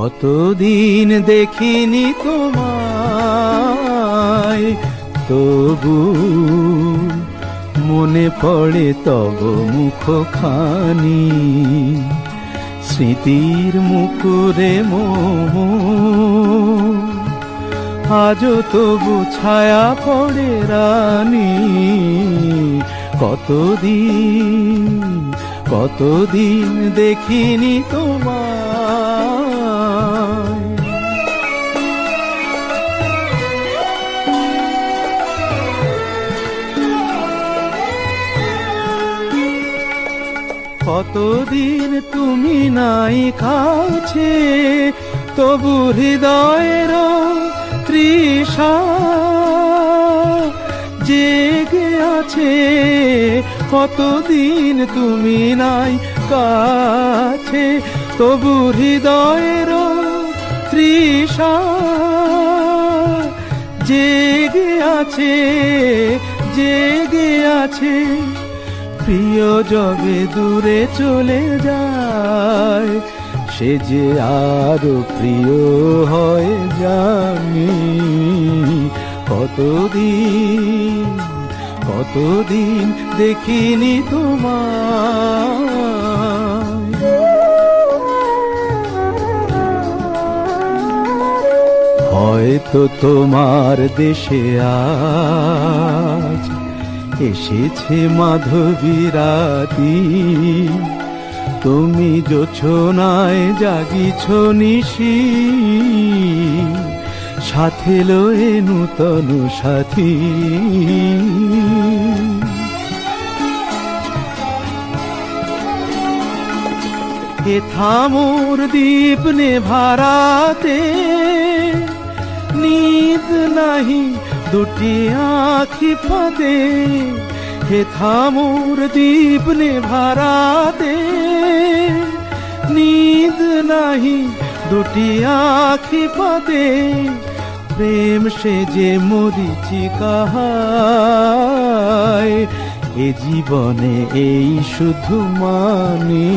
কতদিন দেখিনি তোমায়, তবু মনে পড়ে তব মুখখানি। স্মৃতির মুকুরে মোর আজও তবু ছায়া পড়ে রানী। কতদিন দেখিনি তোমায়। কতদিন তুমি নাই কাছে, তবু হৃদয়ের তৃষা জেগে আছে। কতদিন তুমি নাই কাছে, তবু হৃদয়ের তৃষা জেগে আছে, জেগে আছে। প্রিয় যবে দূরে চলে যায়, সে যে আরো প্রিয় হয় জানি। কতদিন দেখিনি তোমায়। হয়তো তোমার দেশে আজ এসেছে মাধবী রাতি। তুমি জোছনায় জাগিছ নিশি, সাথে লয়ে নূতন সাথী। এ থামোর দীপ নেভারাতে নিদ নাহি দুটি আঁখি ফাঁদে। হে থামোর দীপ নেভারাতে নিদ নাহি দুটি আঁখি ফাঁদে। প্রেম সে যে মরিচিকা হায়, এ জীবনে এই শুধু মানি।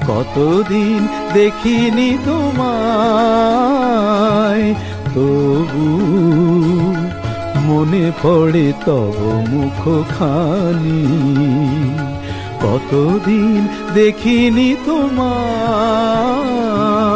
কতদিন দেখিনি তোমায়, তবু মনে পড়ে তব মুখখানি। কতদিন দেখিনি তোমায়।